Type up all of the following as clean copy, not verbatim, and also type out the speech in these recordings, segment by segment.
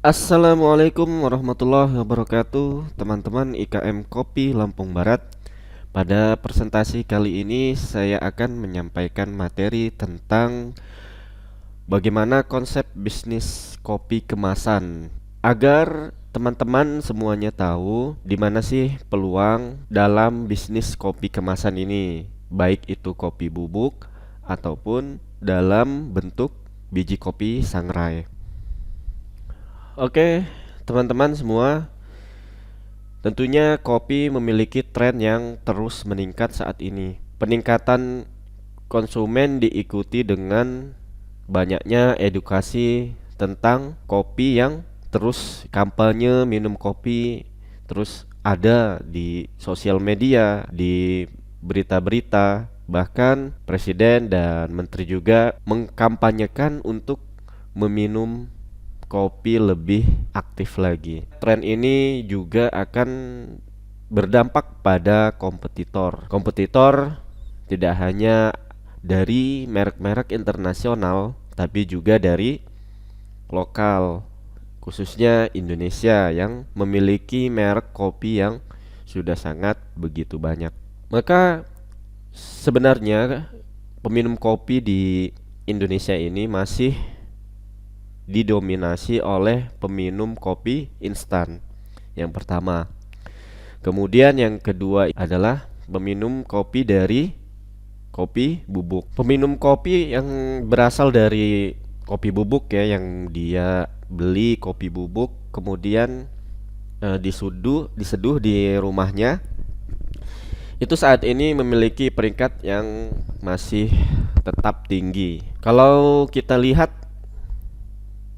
Assalamualaikum warahmatullahi wabarakatuh, teman-teman IKM Kopi Lampung Barat. Pada presentasi kali ini saya akan menyampaikan materi tentang bagaimana konsep bisnis kopi kemasan agar teman-teman semuanya tahu di mana sih peluang dalam bisnis kopi kemasan ini, baik itu kopi bubuk ataupun dalam bentuk biji kopi sangrai. Oke, teman-teman semua, tentunya kopi memiliki tren yang terus meningkat saat ini. Peningkatan konsumen diikuti dengan banyaknya edukasi tentang kopi yang terus kampanye minum kopi terus ada di sosial media, di berita-berita, bahkan presiden dan menteri juga mengkampanyekan untuk meminum kopi lebih aktif lagi. Tren ini juga akan berdampak pada kompetitor. Kompetitor tidak hanya dari merek-merek internasional, tapi juga dari lokal, khususnya Indonesia yang memiliki merek kopi yang sudah sangat begitu banyak. Maka sebenarnya peminum kopi di Indonesia ini masih didominasi oleh peminum kopi instan. Yang pertama. Kemudian yang kedua adalah peminum kopi dari kopi bubuk. Peminum kopi yang berasal dari kopi bubuk ya, yang dia beli kopi bubuk kemudian diseduh di rumahnya, itu saat ini memiliki peringkat yang masih tetap tinggi. Kalau kita lihat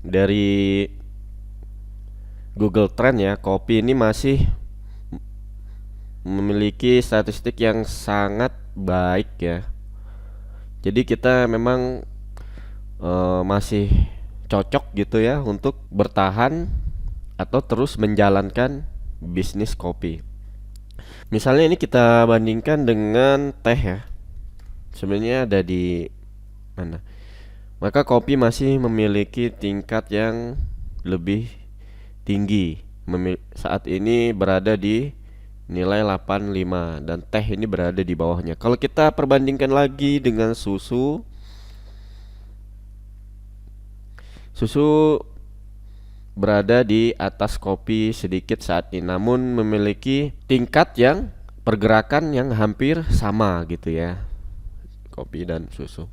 dari Google Trend ya, kopi ini masih memiliki statistik yang sangat baik ya. Jadi kita memang masih cocok gitu ya untuk bertahan atau terus menjalankan bisnis kopi. Misalnya ini kita bandingkan dengan teh ya. Sebenarnya ada di mana? Maka kopi masih memiliki tingkat yang lebih tinggi. Saat ini berada di nilai 85 dan teh ini berada di bawahnya. Kalau kita perbandingkan lagi dengan susu, susu berada di atas kopi sedikit saat ini, namun memiliki tingkat yang pergerakan yang hampir sama gitu ya, kopi dan susu.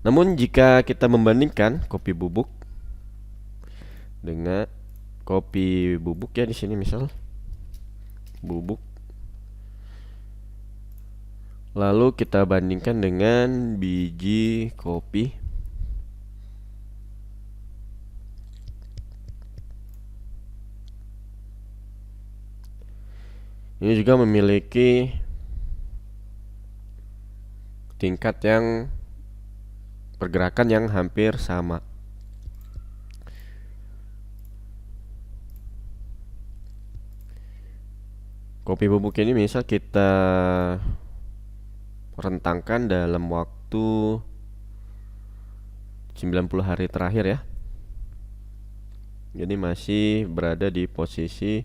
Namun jika kita membandingkan kopi bubuk dengan kopi bubuk ya, di sini misal bubuk, lalu kita bandingkan dengan biji kopi, ini juga memiliki tingkat yang pergerakan yang hampir sama. Kopi bubuk ini misal kita rentangkan dalam waktu 90 hari terakhir ya. Jadi masih berada di posisi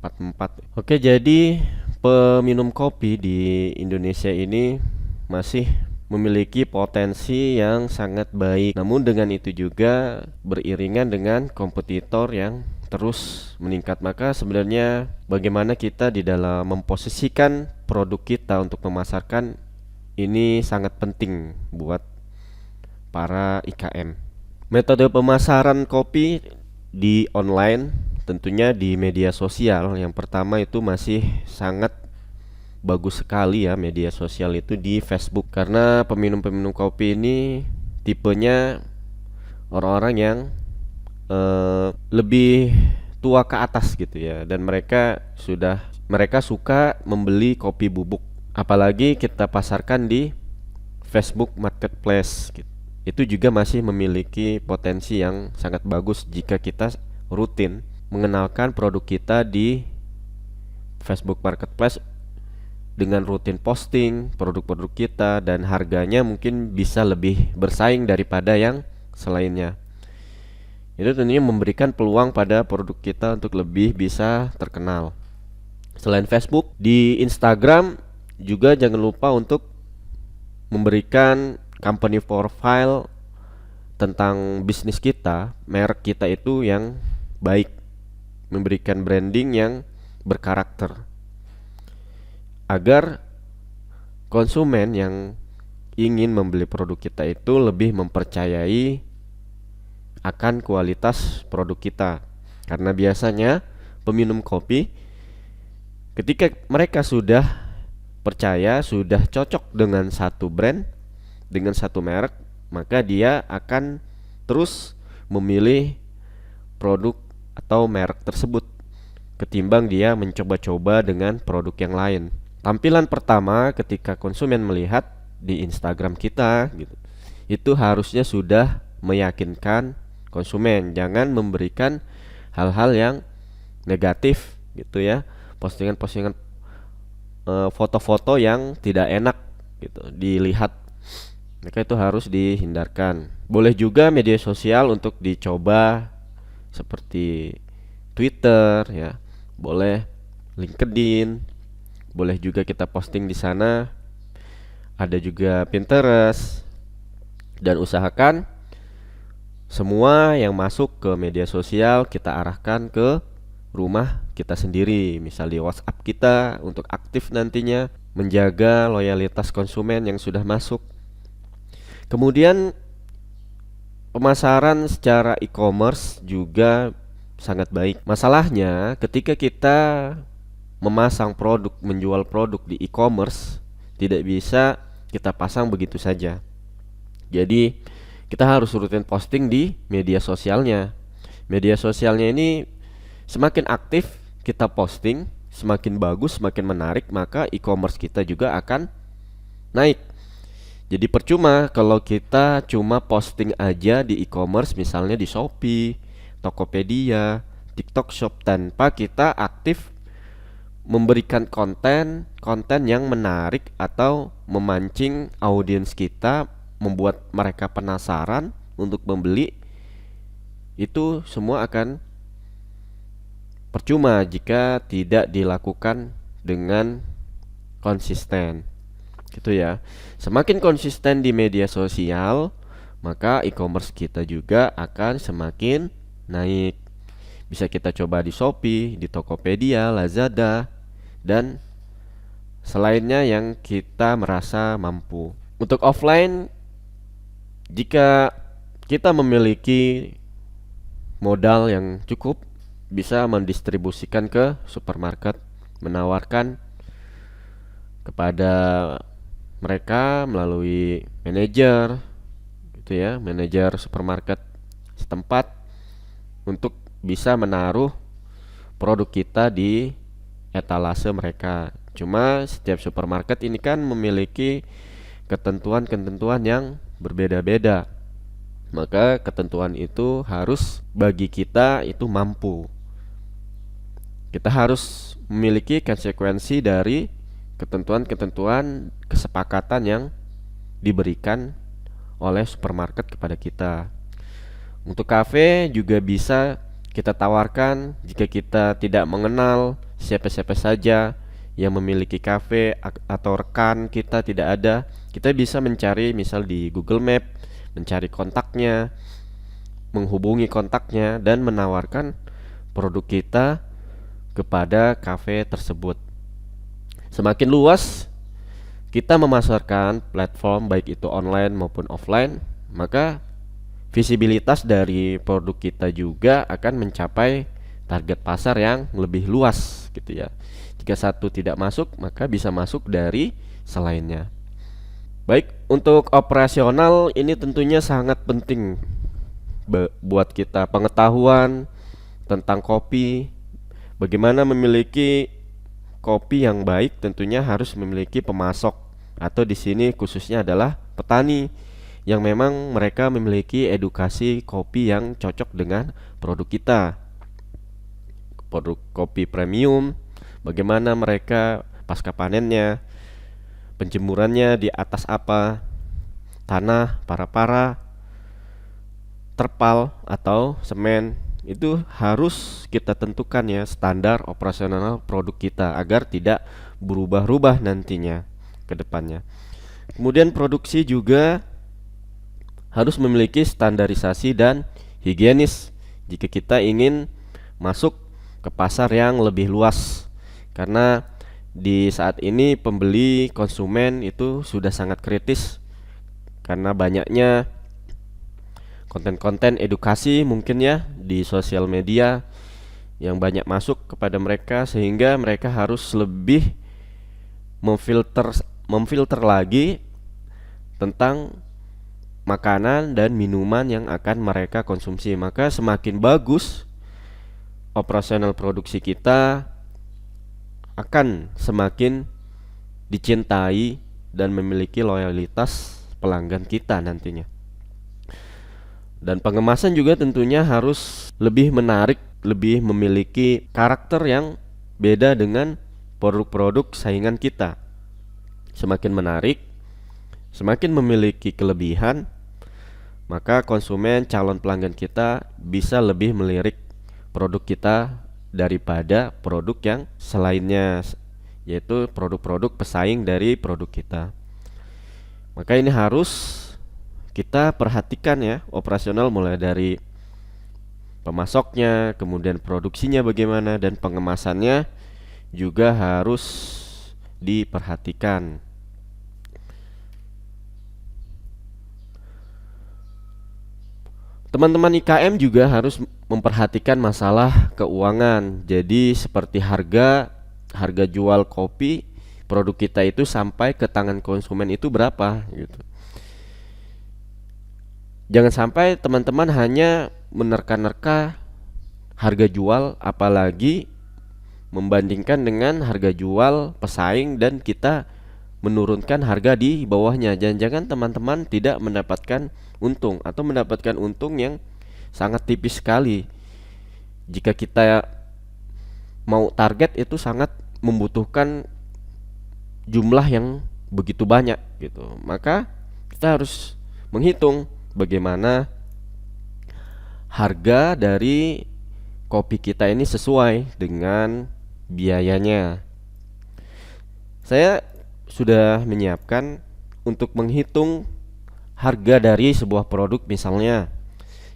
44. Oke, jadi peminum kopi di Indonesia ini masih memiliki potensi yang sangat baik. Namun dengan itu juga beriringan dengan kompetitor yang terus meningkat. Maka sebenarnya bagaimana kita di dalam memposisikan produk kita untuk memasarkan ini sangat penting buat para IKM. Metode pemasaran kopi di online, tentunya di media sosial. Yang pertama itu masih sangat bagus sekali ya, media sosial itu di Facebook, karena peminum-peminum kopi ini tipenya orang-orang yang lebih tua ke atas gitu ya, dan mereka suka membeli kopi bubuk, apalagi kita pasarkan di Facebook Marketplace gitu. Itu juga masih memiliki potensi yang sangat bagus jika kita rutin mengenalkan produk kita di Facebook Marketplace dengan rutin posting produk-produk kita, dan harganya mungkin bisa lebih bersaing daripada yang selainnya. Itu tentunya memberikan peluang pada produk kita untuk lebih bisa terkenal. Selain Facebook, di Instagram juga jangan lupa untuk memberikan company profile tentang bisnis kita, merek kita itu yang baik, memberikan branding yang berkarakter, agar konsumen yang ingin membeli produk kita itu lebih mempercayai akan kualitas produk kita. Karena biasanya peminum kopi, ketika mereka sudah percaya, sudah cocok dengan satu brand, dengan satu merek, maka dia akan terus memilih produk atau merek tersebut ketimbang dia mencoba-coba dengan produk yang lain. Tampilan pertama ketika konsumen melihat di Instagram kita gitu, itu harusnya sudah meyakinkan konsumen. Jangan memberikan hal-hal yang negatif gitu ya, postingan-postingan foto-foto yang tidak enak gitu dilihat, maka itu harus dihindarkan. Boleh juga media sosial untuk dicoba seperti Twitter ya, boleh LinkedIn, boleh juga kita posting di sana. Ada juga Pinterest. Dan usahakan semua yang masuk ke media sosial kita arahkan ke rumah kita sendiri, misal di WhatsApp kita, untuk aktif nantinya menjaga loyalitas konsumen yang sudah masuk. Kemudian pemasaran secara e-commerce juga sangat baik. Masalahnya ketika kita memasang produk, menjual produk di e-commerce, tidak bisa kita pasang begitu saja. Jadi kita harus rutin posting di media sosialnya. Media sosialnya ini semakin aktif kita posting, semakin bagus, semakin menarik, maka e-commerce kita juga akan naik. Jadi percuma kalau kita cuma posting aja di e-commerce, misalnya di Shopee, Tokopedia, TikTok Shop, tanpa kita aktif memberikan konten yang menarik atau memancing audiens kita, membuat mereka penasaran untuk membeli. Itu semua akan percuma jika tidak dilakukan dengan konsisten. Gitu ya. Semakin konsisten di media sosial, maka e-commerce kita juga akan semakin naik. Bisa kita coba di Shopee, di Tokopedia, Lazada, dan selainnya yang kita merasa mampu. Untuk offline, jika kita memiliki modal yang cukup, bisa mendistribusikan ke supermarket, menawarkan kepada mereka melalui manajer gitu ya, manajer supermarket setempat, untuk bisa menaruh produk kita di etalase mereka. Cuma setiap supermarket ini kan memiliki ketentuan-ketentuan yang berbeda-beda. Maka ketentuan itu harus bagi kita itu mampu. Kita harus memiliki konsekuensi dari ketentuan-ketentuan kesepakatan yang diberikan oleh supermarket kepada kita. Untuk kafe juga bisa kita tawarkan jika kita tidak mengenal siapa-siapa saja yang memiliki kafe atau rekan kita tidak ada, kita bisa mencari misal di Google Map, mencari kontaknya, menghubungi kontaknya, dan menawarkan produk kita kepada kafe tersebut. Semakin luas kita memasarkan platform, baik itu online maupun offline, maka visibilitas dari produk kita juga akan mencapai target pasar yang lebih luas gitu ya. Jika satu tidak masuk, maka bisa masuk dari selainnya. Baik, untuk operasional ini tentunya sangat penting buat kita pengetahuan tentang kopi. Bagaimana memiliki kopi yang baik, tentunya harus memiliki pemasok, atau di sini khususnya adalah petani yang memang mereka memiliki edukasi kopi yang cocok dengan produk kita. Produk kopi premium, bagaimana mereka pasca panennya, penjemurannya di atas apa, tanah, para terpal atau semen. Itu harus kita tentukan ya standar operasional produk kita agar tidak berubah-ubah nantinya ke depannya. Kemudian produksi juga harus memiliki standarisasi dan higienis jika kita ingin masuk ke pasar yang lebih luas. Karena di saat ini pembeli konsumen itu sudah sangat kritis karena banyaknya konten-konten edukasi mungkin ya di sosial media yang banyak masuk kepada mereka, sehingga mereka harus lebih memfilter lagi tentang makanan dan minuman yang akan mereka konsumsi. Maka semakin bagus operasional produksi kita, akan semakin dicintai dan memiliki loyalitas pelanggan kita nantinya. Dan pengemasan juga tentunya harus lebih menarik, lebih memiliki karakter yang beda dengan produk-produk saingan kita. Semakin menarik, semakin memiliki kelebihan, maka konsumen calon pelanggan kita bisa lebih melirik produk kita daripada produk yang selainnya, yaitu produk-produk pesaing dari produk kita. Maka ini harus kita perhatikan ya, operasional mulai dari pemasoknya, kemudian produksinya bagaimana, dan pengemasannya juga harus diperhatikan. Teman-teman IKM juga harus memperhatikan masalah keuangan. Jadi seperti harga jual kopi produk kita itu sampai ke tangan konsumen itu berapa gitu. Jangan sampai teman-teman hanya menerka-nerka harga jual, apalagi membandingkan dengan harga jual pesaing dan kita menurunkan harga di bawahnya. Jangan-jangan teman-teman tidak mendapatkan untung atau mendapatkan untung yang sangat tipis sekali. Jika kita mau target itu sangat membutuhkan jumlah yang begitu banyak gitu. Maka kita harus menghitung bagaimana harga dari kopi kita ini sesuai dengan biayanya. Saya sudah menyiapkan untuk menghitung harga dari sebuah produk. Misalnya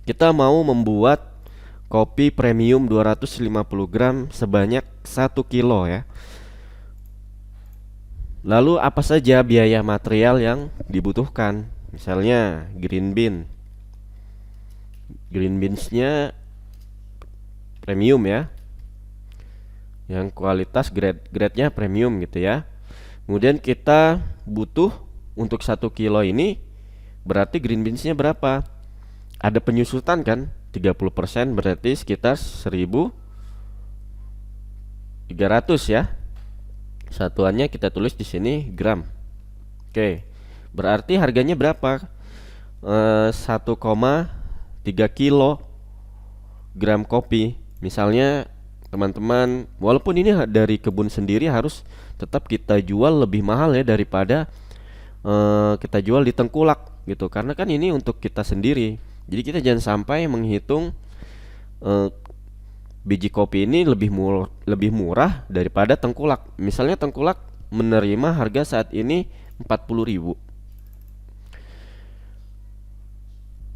kita mau membuat kopi premium 250 gram sebanyak 1 kilo ya. Lalu apa saja biaya material yang dibutuhkan? Misalnya green beansnya premium ya, yang kualitas grade-nya premium gitu ya. Kemudian kita butuh untuk 1 kilo ini, berarti green beansnya berapa? Ada penyusutan kan, 30% berarti sekitar 1.300 ya. Satuannya kita tulis di sini gram. Oke, berarti harganya berapa? 1,3 kilo gram kopi. Misalnya teman-teman, walaupun ini dari kebun sendiri, harus tetap kita jual lebih mahal ya daripada kita jual di tengkulak gitu. Karena kan ini untuk kita sendiri. Jadi kita jangan sampai menghitung biji kopi ini lebih murah daripada tengkulak. Misalnya tengkulak menerima harga saat ini 40.000.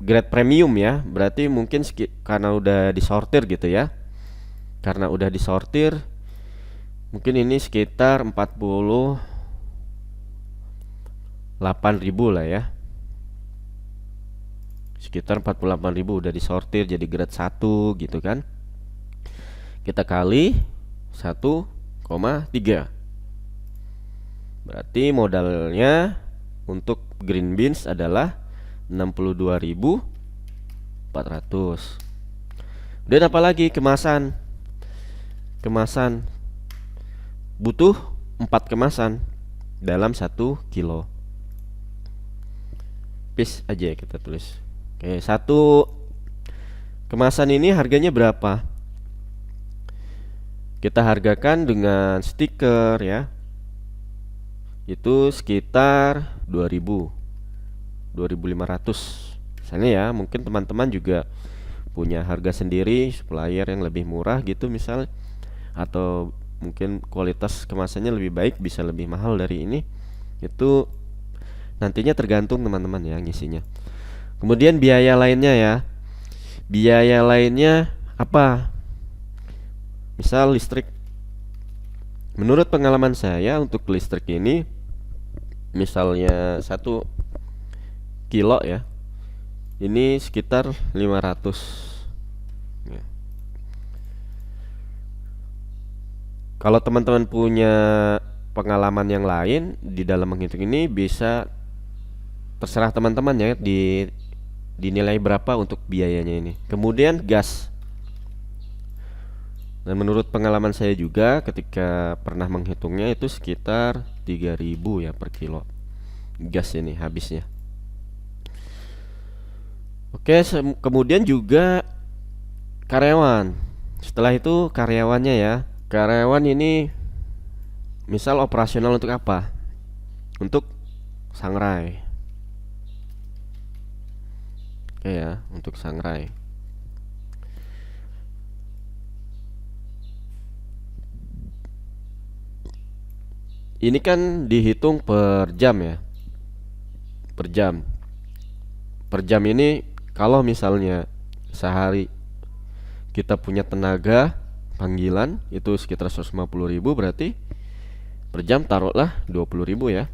Grade premium ya, berarti mungkin karena udah disortir gitu ya. Karena udah disortir, mungkin ini sekitar 48.000 lah ya. Sekitar 48.000 udah disortir jadi grade 1 gitu kan. Kita kali 1,3. Berarti modalnya untuk green beans adalah 62.400. Dan apalagi kemasan butuh 4 kemasan dalam 1 kilo. Piece aja kita tulis. Oke, 1 kemasan ini harganya berapa? Kita hargakan dengan stiker ya, itu sekitar 2000, 2500 misalnya ya. Mungkin teman-teman juga punya harga sendiri supplier yang lebih murah gitu misal, atau mungkin kualitas kemasannya lebih baik bisa lebih mahal dari ini. Itu nantinya tergantung teman-teman ya ngisinya. Kemudian biaya lainnya ya. Biaya lainnya apa? Misal listrik. Menurut pengalaman saya untuk listrik ini, misalnya 1 kilo ya, ini sekitar 500 ya. Kalau teman-teman punya pengalaman yang lain di dalam menghitung ini, bisa terserah teman-teman ya, dinilai berapa untuk biayanya ini. Kemudian gas. Dan menurut pengalaman saya juga ketika pernah menghitungnya itu sekitar 3000 ya per kilo gas ini habisnya. Oke, kemudian juga karyawan. Setelah itu karyawannya ya. Karyawan ini misal operasional untuk apa? Untuk sangrai. Oke ya, untuk sangrai. Ini kan dihitung per jam ya. Per jam. Per jam ini kalau misalnya sehari kita punya tenaga panggilan itu sekitar 150.000, berarti per jam taruhlah 20.000 ya.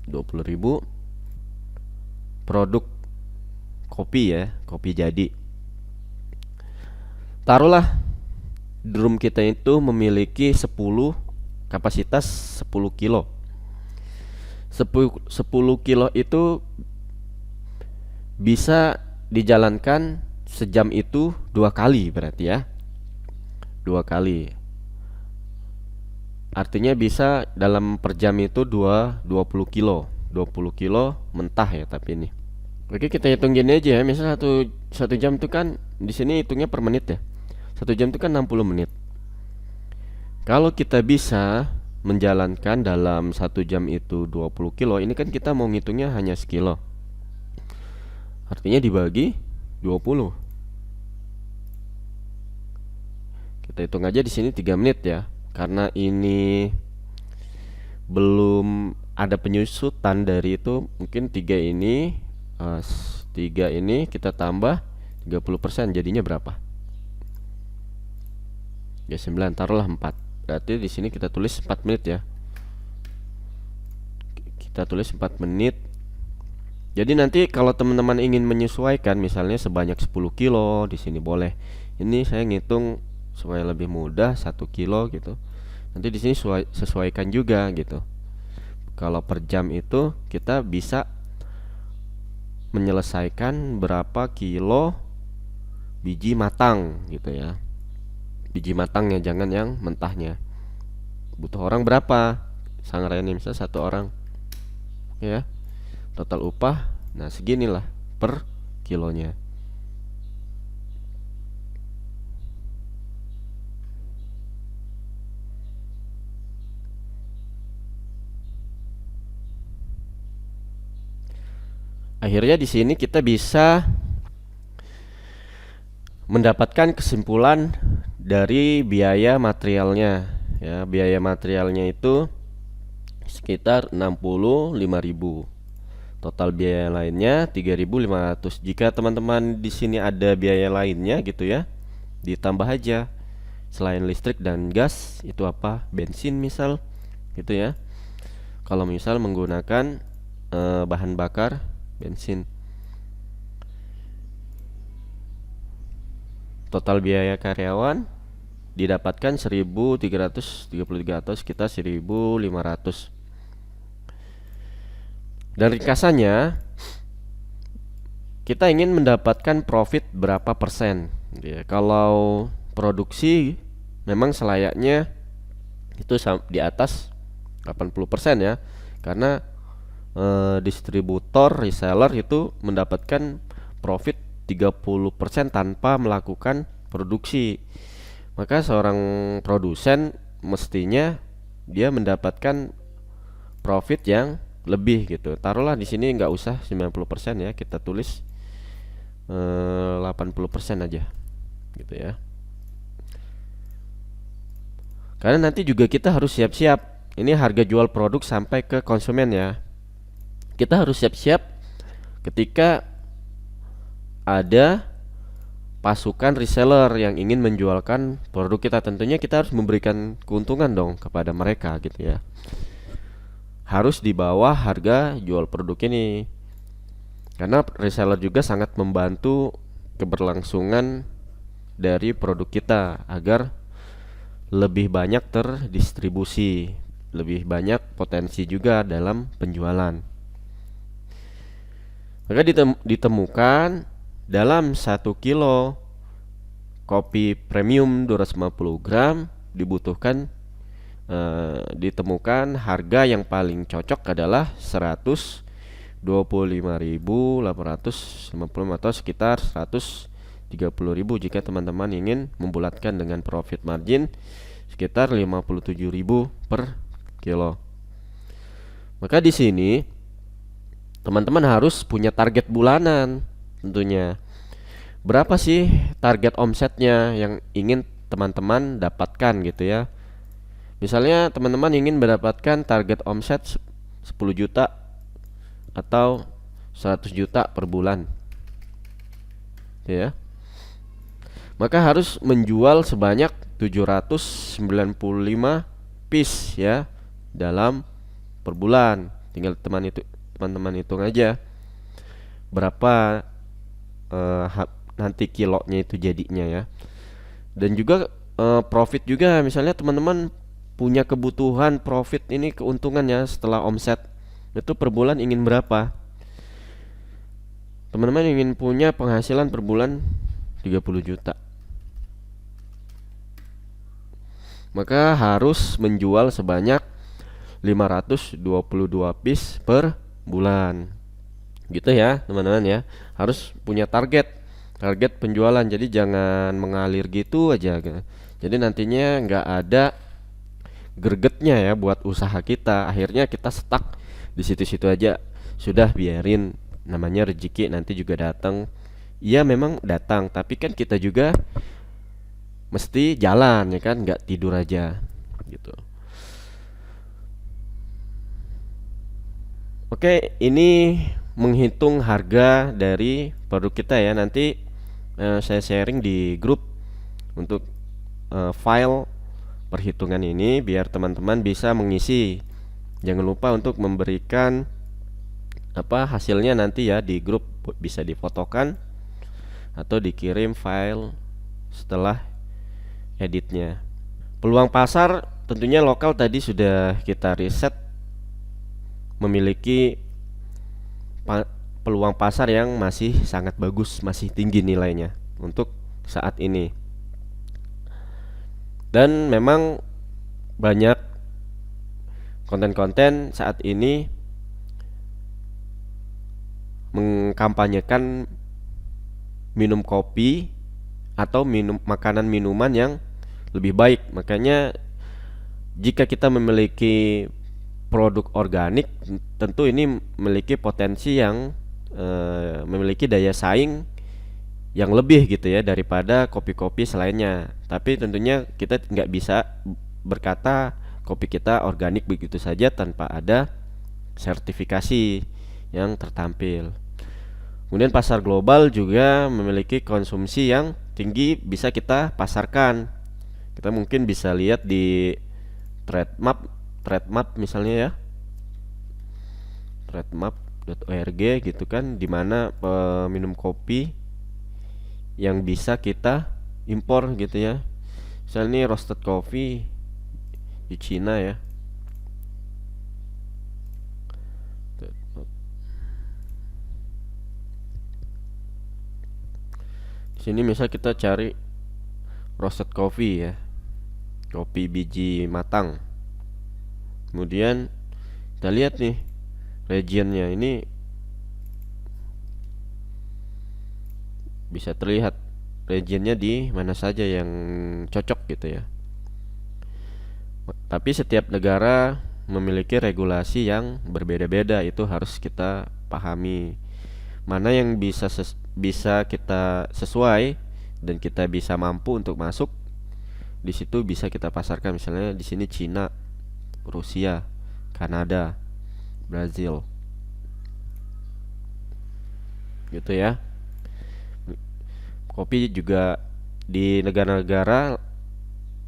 20.000 produk kopi ya, kopi jadi. Taruhlah drum kita itu memiliki kapasitas 10 kilo. 10 kilo itu bisa dijalankan sejam itu 2 kali berarti ya. 2 kali. Artinya bisa dalam per jam itu 20 kilo. 20 kilo mentah ya tapi ini. Oke, kita hitung gini aja ya. Misal satu jam itu kan di sini hitungnya per menit ya. 1 jam itu kan 60 menit. Kalau kita bisa menjalankan dalam 1 jam itu 20 kilo, ini kan kita mau ngitungnya hanya sekilo. Artinya dibagi 20. Kita hitung aja di sini 3 menit ya. Karena ini belum ada penyusutan dari itu, mungkin 3 ini kita tambah 30%, jadinya berapa? Ya 9, taruhlah 4. Berarti di sini kita tulis 4 menit ya. Kita tulis 4 menit. Jadi nanti kalau teman-teman ingin menyesuaikan misalnya sebanyak 10 kilo di sini boleh. Ini saya ngitung supaya lebih mudah 1 kilo gitu. Nanti di sini sesuaikan juga gitu. Kalau per jam itu kita bisa menyelesaikan berapa kilo biji matang gitu ya. Biji matangnya, jangan yang mentahnya. Butuh orang berapa? Sangrainya misalnya 1 orang ya. Total upah, nah seginilah per kilonya. Akhirnya di sini kita bisa mendapatkan kesimpulan dari biaya materialnya ya. Biaya materialnya itu sekitar 65.000. Total biaya lainnya 3.500. Jika teman-teman di sini ada biaya lainnya gitu ya, ditambah aja. Selain listrik dan gas itu apa? Bensin misal gitu ya. Kalau misal menggunakan bahan bakar bensin. Total biaya karyawan didapatkan 1.333 atau sekitar 1.500. Dan ringkasannya, kita ingin mendapatkan profit berapa persen ya. Kalau produksi memang selayaknya itu di atas 80% ya. Karena distributor, reseller itu mendapatkan profit 30% tanpa melakukan produksi. Maka seorang produsen mestinya dia mendapatkan profit yang lebih gitu. Taruhlah di sini nggak usah 90% ya, kita tulis 80% aja gitu ya. Karena nanti juga kita harus siap-siap. Ini harga jual produk sampai ke konsumen ya. Kita harus siap-siap ketika ada pasukan reseller yang ingin menjualkan produk kita. Tentunya kita harus memberikan keuntungan dong kepada mereka gitu ya. Harus di bawah harga jual produk ini. Karena reseller juga sangat membantu keberlangsungan dari produk kita agar lebih banyak terdistribusi, lebih banyak potensi juga dalam penjualan. Maka ditemukan dalam 1 kilo kopi premium 250 gram dibutuhkan ditemukan harga yang paling cocok adalah 125.850 atau sekitar 130.000 jika teman-teman ingin membulatkan dengan profit margin sekitar 57.000 per kilo. Maka di sini teman-teman harus punya target bulanan tentunya. Berapa sih target omsetnya yang ingin teman-teman dapatkan gitu ya. Misalnya teman-teman ingin mendapatkan target omset 10 juta atau 100 juta per bulan ya. Maka harus menjual sebanyak 795 piece ya dalam per bulan. Tinggal teman-teman hitung aja berapa nanti kilonya itu jadinya ya. Dan juga profit juga, misalnya teman-teman punya kebutuhan profit ini keuntungannya setelah omset itu per bulan ingin berapa. Teman-teman ingin punya penghasilan per bulan 30 juta, maka harus menjual sebanyak 522 piece per bulan gitu ya teman-teman ya. Harus punya target penjualan, jadi jangan mengalir gitu aja gitu. Jadi nantinya nggak ada gregetnya ya buat usaha kita, akhirnya kita stuck di situ-situ aja. Sudah biarin, namanya rezeki nanti juga datang. Iya memang datang, tapi kan kita juga mesti jalan ya kan, nggak tidur aja gitu. Oke, ini menghitung harga dari produk kita ya. Nanti saya sharing di grup untuk file perhitungan ini biar teman-teman bisa mengisi. Jangan lupa untuk memberikan hasilnya nanti ya di grup, bisa difotokan atau dikirim file setelah editnya. Peluang pasar tentunya lokal tadi sudah kita riset memiliki peluang pasar yang masih sangat bagus, masih tinggi nilainya untuk saat ini. Dan memang banyak konten-konten saat ini mengkampanyekan minum kopi atau makanan minuman yang lebih baik. Makanya jika kita memiliki produk organik, tentu ini memiliki potensi yang memiliki daya saing yang lebih gitu ya daripada kopi-kopi selainnya. Tapi tentunya kita nggak bisa berkata kopi kita organik begitu saja tanpa ada sertifikasi yang tertampil. Kemudian pasar global juga memiliki konsumsi yang tinggi, bisa kita pasarkan. Kita mungkin bisa lihat di Trade Map misalnya ya, trademap.org gitu kan, dimana peminum kopi yang bisa kita impor gitu ya. Misalnya ini roasted coffee di Cina ya. Di sini misal kita cari roasted coffee ya, kopi biji matang. Kemudian kita lihat nih regionnya, ini bisa terlihat regionnya di mana saja yang cocok gitu ya. Tapi setiap negara memiliki regulasi yang berbeda-beda, itu harus kita pahami. Mana yang bisa kita sesuai dan kita bisa mampu untuk masuk, di situ bisa kita pasarkan. Misalnya di sini Cina, Rusia, Kanada, Brazil. Gitu ya. Kopi juga di negara-negara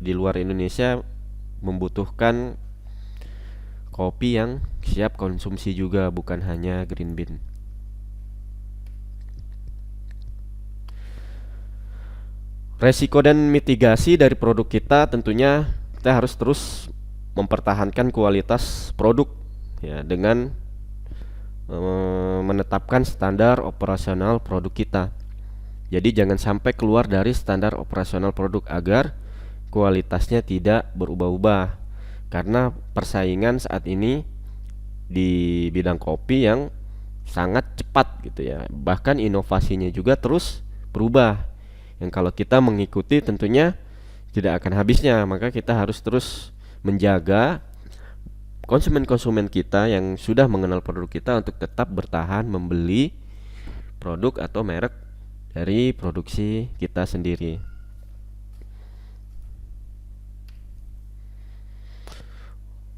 di luar Indonesia membutuhkan kopi yang siap konsumsi juga, bukan hanya green bean. Resiko dan mitigasi dari produk kita, tentunya kita harus terus mempertahankan kualitas produk ya, dengan menetapkan standar operasional produk kita. Jadi jangan sampai keluar dari standar operasional produk agar kualitasnya tidak berubah-ubah. Karena persaingan saat ini di bidang kopi yang sangat cepat gitu ya. Bahkan inovasinya juga terus berubah. Yang kalau kita mengikuti tentunya tidak akan habisnya. Maka kita harus terus menjaga konsumen-konsumen kita yang sudah mengenal produk kita untuk tetap bertahan membeli produk atau merek dari produksi kita sendiri.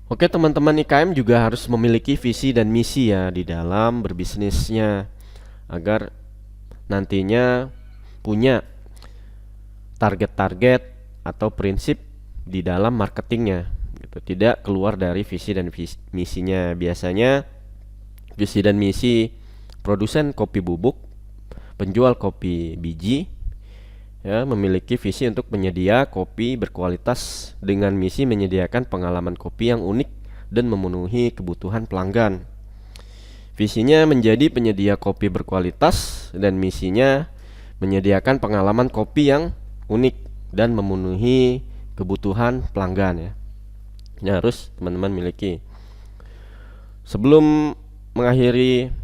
Oke teman-teman, IKM juga harus memiliki visi dan misi ya di dalam berbisnisnya, agar nantinya punya target-target atau prinsip di dalam marketingnya gitu. Tidak keluar dari visi dan misinya. Biasanya visi dan misi produsen kopi bubuk, penjual kopi biji ya, memiliki visi untuk menyedia kopi berkualitas dengan misi menyediakan pengalaman kopi yang unik dan memenuhi kebutuhan pelanggan. Visinya menjadi penyedia kopi berkualitas dan misinya menyediakan pengalaman kopi yang unik dan memenuhi kebutuhan pelanggan ya. Ini harus teman-teman miliki. Sebelum mengakhiri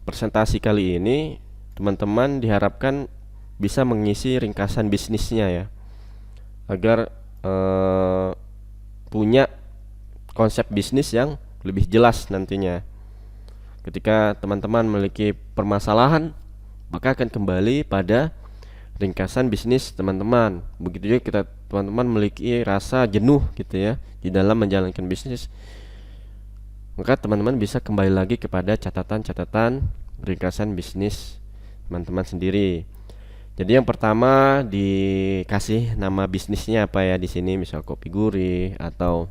presentasi kali ini, teman-teman diharapkan bisa mengisi ringkasan bisnisnya ya, agar punya konsep bisnis yang lebih jelas nantinya. Ketika teman-teman memiliki permasalahan, maka akan kembali pada ringkasan bisnis teman-teman. Begitu juga kita teman-teman memiliki rasa jenuh gitu ya di dalam menjalankan bisnis, maka teman-teman bisa kembali lagi kepada catatan-catatan ringkasan bisnis teman-teman sendiri. Jadi yang pertama dikasih nama bisnisnya apa ya di sini, misal kopi gurih atau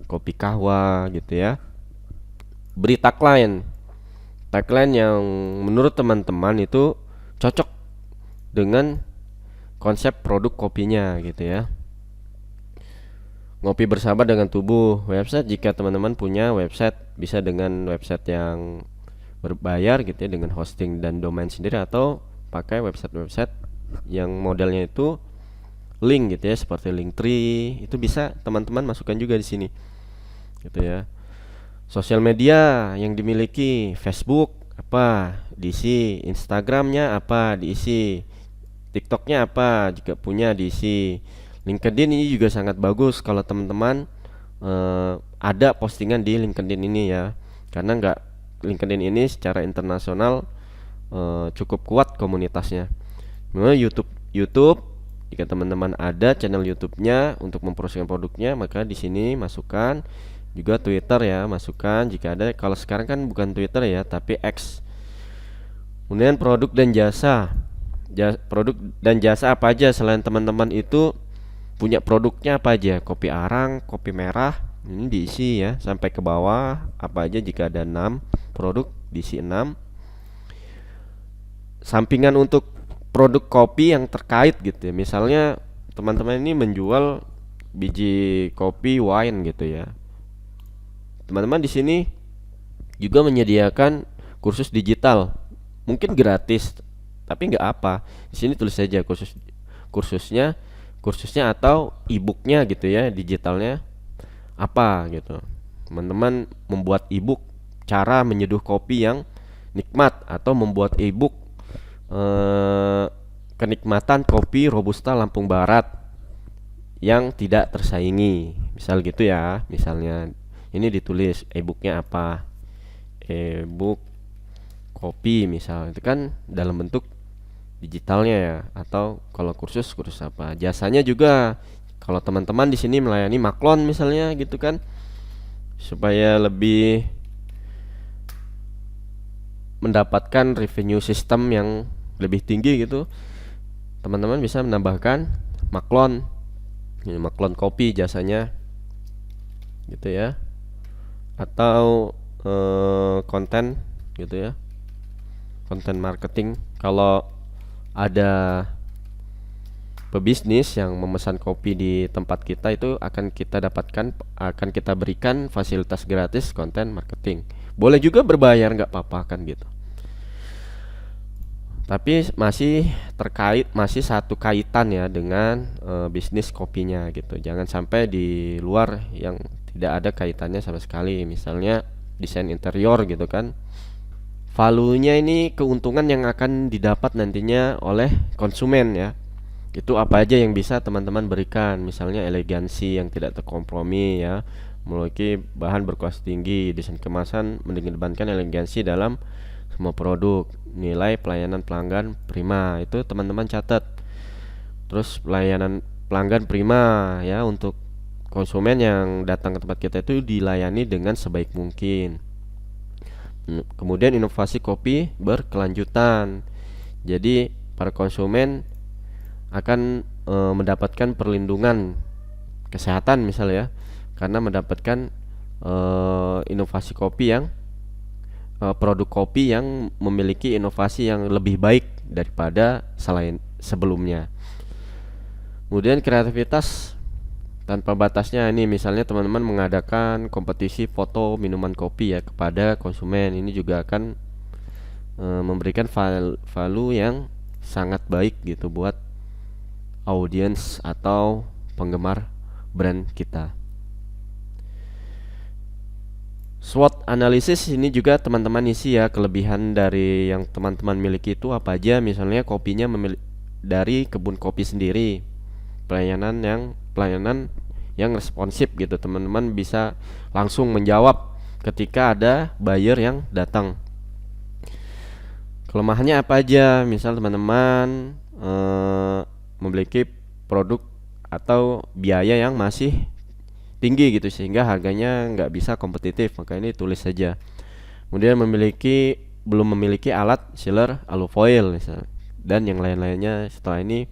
kopi kahwa gitu ya. Beri tagline yang menurut teman-teman itu cocok dengan konsep produk kopinya gitu ya. Ngopi bersahabat dengan tubuh. Website, jika teman-teman punya website, bisa dengan website yang berbayar gitu ya, dengan hosting dan domain sendiri, atau pakai website-website yang modelnya itu link gitu ya, seperti Linktree. Itu bisa teman-teman masukkan juga di sini gitu ya. Sosial media yang dimiliki, Facebook apa diisi, Instagramnya apa diisi, TikToknya apa jika punya diisi. LinkedIn ini juga sangat bagus kalau teman-teman ada postingan di LinkedIn ini ya, karena LinkedIn ini secara internasional cukup kuat komunitasnya. YouTube, jika teman-teman ada channel YouTube-nya untuk mempromosikan produknya, maka di sini masukkan. Juga Twitter ya, masukkan jika ada. Kalau sekarang kan bukan Twitter ya, tapi X. Kemudian produk dan jasa. Produk dan jasa apa aja selain teman-teman itu punya produknya apa aja? Kopi arang, kopi merah, ini diisi ya sampai ke bawah apa aja. Jika ada 6 produk, diisi 6. Sampingan untuk produk kopi yang terkait gitu ya. Misalnya teman-teman ini menjual biji kopi wine gitu ya. Teman-teman di sini juga menyediakan kursus digital, mungkin gratis, tapi nggak apa. Di sini tulis saja kursusnya atau e-booknya gitu ya, digitalnya apa gitu. Teman-teman membuat e-book cara menyeduh kopi yang nikmat, atau membuat e-book kenikmatan kopi Robusta Lampung Barat yang tidak tersaingi. Misal gitu ya. Misalnya ini ditulis e-booknya apa? E-book kopi misal. Itu kan dalam bentuk digitalnya ya, atau kalau kursus apa. Jasanya juga kalau teman-teman di sini melayani maklon misalnya gitu kan, supaya lebih mendapatkan revenue system yang lebih tinggi gitu, teman-teman bisa menambahkan maklon. Ini maklon kopi jasanya gitu ya, atau konten gitu ya, konten marketing. Kalau ada pebisnis yang memesan kopi di tempat kita, itu akan kita berikan fasilitas gratis konten marketing. Boleh juga berbayar, nggak apa-apa kan gitu. Tapi masih satu kaitan ya dengan bisnis kopinya gitu. Jangan sampai di luar yang tidak ada kaitannya sama sekali. Misalnya desain interior gitu kan. Value-nya ini keuntungan yang akan didapat nantinya oleh konsumen ya. Itu apa aja yang bisa teman-teman berikan. Misalnya elegansi yang tidak terkompromi ya, memiliki bahan berkualitas tinggi, desain kemasan mengedepankan elegansi dalam semua produk, nilai pelayanan pelanggan prima. Itu teman-teman catat. Terus pelayanan pelanggan prima ya, untuk konsumen yang datang ke tempat kita itu dilayani dengan sebaik mungkin. Kemudian inovasi kopi berkelanjutan. Jadi para konsumen akan mendapatkan perlindungan kesehatan misalnya ya, karena mendapatkan inovasi kopi yang produk kopi yang memiliki inovasi yang lebih baik daripada selain sebelumnya. Kemudian kreativitas tanpa batasnya, ini misalnya teman-teman mengadakan kompetisi foto minuman kopi ya kepada konsumen. Ini juga akan memberikan value yang sangat baik gitu buat audiens atau penggemar brand kita. SWOT analisis ini juga teman-teman isi ya, kelebihan dari yang teman-teman miliki itu apa aja. Misalnya kopinya dari kebun kopi sendiri, pelayanan yang responsif gitu, teman-teman bisa langsung menjawab ketika ada buyer yang datang. Kelemahannya apa aja? Misal teman-teman memiliki produk atau biaya yang masih tinggi gitu sehingga harganya nggak bisa kompetitif, maka ini tulis saja. Kemudian belum memiliki alat sealer alufoil misalnya, dan yang lain-lainnya setelah ini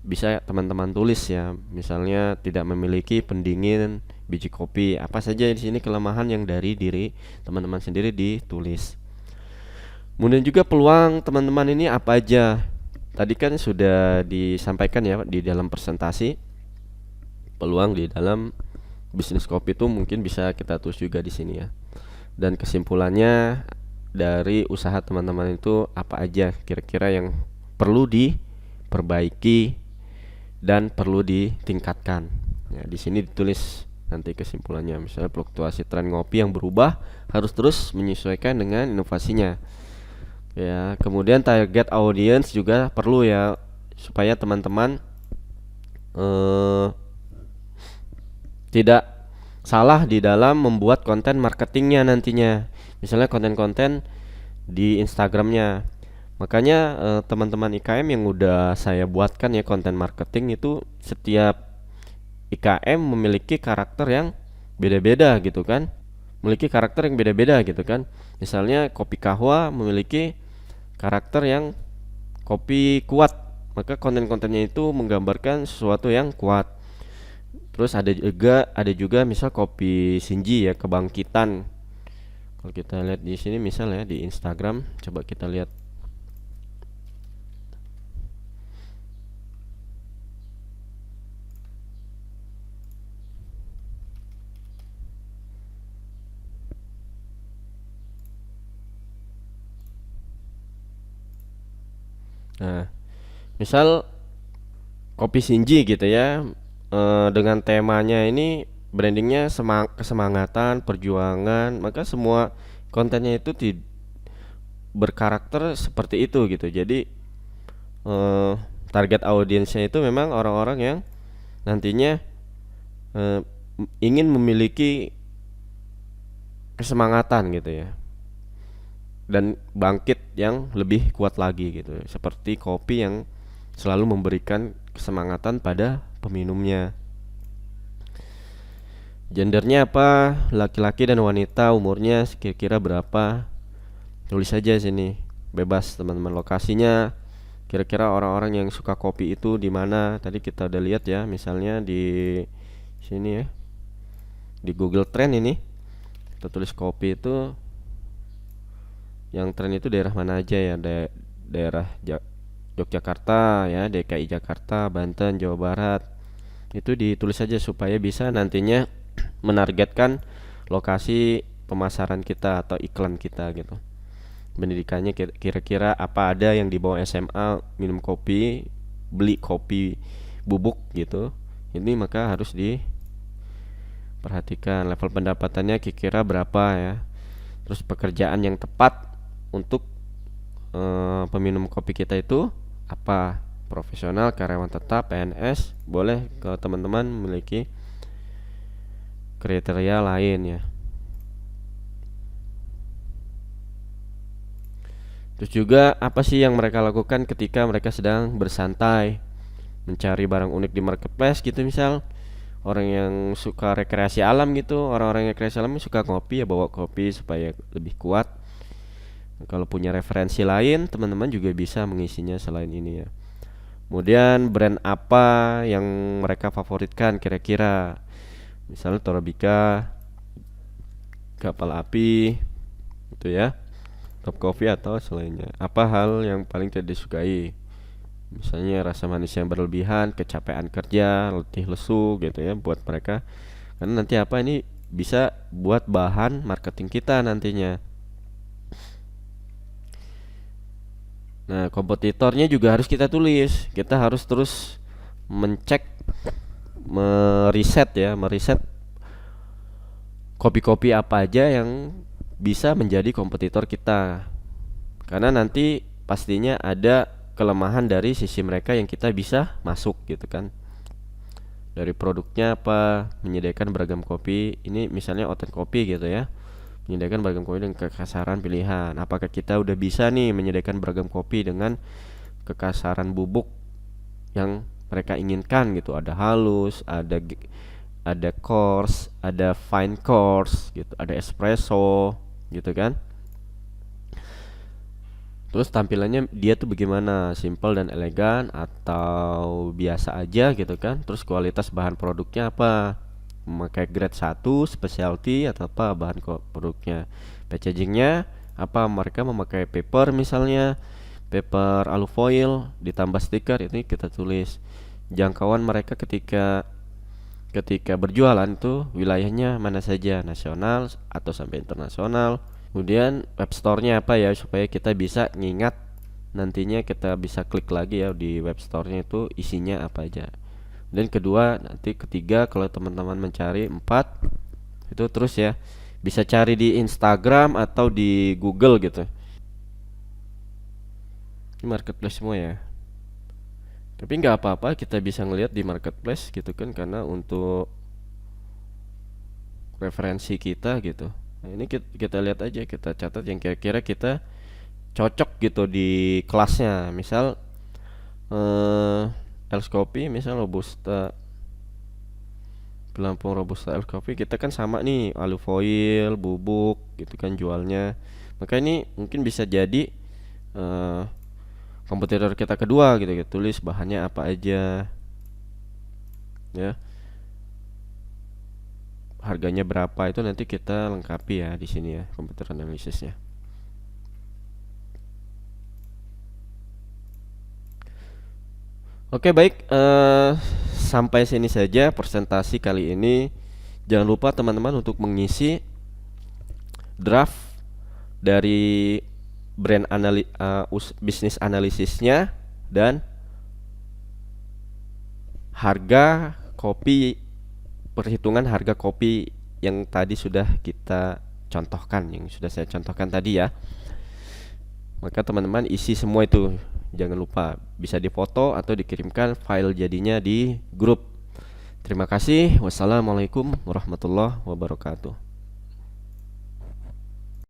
bisa teman-teman tulis ya. Misalnya tidak memiliki pendingin biji kopi, apa saja di sini kelemahan yang dari diri teman-teman sendiri ditulis. Kemudian juga peluang teman-teman ini apa aja. Tadi kan sudah disampaikan ya di dalam presentasi. Peluang di dalam bisnis kopi itu mungkin bisa kita tulis juga di sini ya. Dan kesimpulannya dari usaha teman-teman itu apa aja kira-kira yang perlu diperbaiki dan perlu ditingkatkan. Ya, di sini ditulis nanti kesimpulannya. Misalnya fluktuasi tren ngopi yang berubah harus terus menyesuaikan dengan inovasinya. Ya, kemudian target audience juga perlu ya, supaya teman-teman tidak salah di dalam membuat konten marketingnya nantinya. Misalnya konten-konten di Instagramnya. Makanya teman-teman IKM yang udah saya buatkan ya konten marketing itu, setiap IKM memiliki karakter yang beda-beda gitu kan. Memiliki karakter yang beda-beda gitu kan. Misalnya kopi kahwa memiliki karakter yang kopi kuat, maka konten-kontennya itu menggambarkan sesuatu yang kuat. Terus ada juga misal kopi Shinji ya, kebangkitan. Kalau kita lihat di sini misal ya di Instagram, coba kita lihat. Nah, misal kopi Shinji gitu ya, dengan temanya ini brandingnya kesemangatan, perjuangan, maka semua kontennya itu berkarakter seperti itu gitu. Jadi target audiensnya itu memang orang-orang yang nantinya eh, ingin memiliki kesemangatan gitu ya, dan bangkit yang lebih kuat lagi gitu, seperti kopi yang selalu memberikan kesemangatan pada peminumnya. Gendernya apa? Laki-laki dan wanita, umurnya kira-kira berapa? Tulis saja sini, bebas teman-teman. Lokasinya kira-kira orang-orang yang suka kopi itu di mana? Tadi kita udah lihat ya, misalnya di sini ya, di Google Trend ini kita tulis kopi itu, yang tren itu daerah mana aja ya? Daerah Yogyakarta ya, DKI Jakarta, Banten, Jawa Barat. Itu ditulis saja supaya bisa nantinya menargetkan lokasi pemasaran kita atau iklan kita gitu. Pendidikannya kira-kira apa, ada yang di bawah SMA minum kopi, beli kopi bubuk gitu. Ini maka harus diperhatikan level pendapatannya kira-kira berapa ya. Terus pekerjaan yang tepat untuk peminum kopi kita itu apa? Profesional, karyawan tetap, PNS, boleh kalau teman-teman memiliki kriteria lain ya. Terus juga apa sih yang mereka lakukan ketika mereka sedang bersantai, mencari barang unik di marketplace gitu. Misal orang yang suka rekreasi alam gitu, orang-orang yang rekreasi alam suka ngopi ya, bawa kopi supaya lebih kuat. Kalau punya referensi lain, teman-teman juga bisa mengisinya selain ini ya. Kemudian brand apa yang mereka favoritkan kira-kira, misalnya Torabika, Kapal Api itu ya, Top Coffee atau selainnya. Apa hal yang paling tidak disukai? Misalnya rasa manis yang berlebihan, kecapean kerja, letih lesu gitu ya buat mereka. Karena nanti apa, ini bisa buat bahan marketing kita nantinya. Nah, kompetitornya juga harus kita tulis. Kita harus terus mencek, meriset kopi-kopi apa aja yang bisa menjadi kompetitor kita. Karena nanti pastinya ada kelemahan dari sisi mereka yang kita bisa masuk gitu kan. Dari produknya apa, menyediakan beragam kopi. Ini misalnya Oten Kopi gitu ya, menyediakan beragam kopi dengan kekasaran pilihan. Apakah kita udah bisa nih menyediakan beragam kopi dengan kekasaran bubuk yang mereka inginkan gitu. Ada halus, ada coarse, ada fine coarse gitu, ada espresso gitu kan. Terus tampilannya dia tuh bagaimana, simple dan elegan atau biasa aja gitu kan. Terus kualitas bahan produknya apa, memakai grade 1 specialty atau apa bahan produknya. Packagingnya apa, mereka memakai paper, misalnya paper alufoil ditambah stiker. Ini kita tulis. Jangkauan mereka ketika berjualan tuh wilayahnya mana saja, nasional atau sampai internasional. Kemudian web store-nya apa ya, supaya kita bisa ngingat nantinya kita bisa klik lagi ya di web store-nya itu isinya apa aja. Dan kedua, nanti ketiga, kalau teman-teman mencari, 4 itu terus ya bisa cari di Instagram atau di Google gitu. Ini marketplace semua ya. Tapi nggak apa-apa, kita bisa ngelihat di marketplace gitu kan, karena untuk referensi kita gitu. Nah, ini kita lihat aja, kita catat yang kira-kira kita cocok gitu di kelasnya. Misal Els Kopi, misal Robusta, Pelampung Robusta Els Kopi, kita kan sama nih, alufoil, bubuk gitu kan jualnya. Maka ini mungkin bisa jadi kompetitor kita kedua gitu. Kita tulis bahannya apa aja ya, harganya berapa, itu nanti kita lengkapi ya di sini ya, komputer analisisnya. Oke baik, sampai sini saja presentasi kali ini. Jangan lupa teman-teman untuk mengisi draft dari bisnis analisisnya dan harga kopi, perhitungan harga kopi yang tadi sudah kita contohkan, yang sudah saya contohkan tadi ya. Maka teman-teman isi semua itu, jangan lupa bisa difoto atau dikirimkan file jadinya di grup. Terima kasih. Wassalamualaikum warahmatullahi wabarakatuh.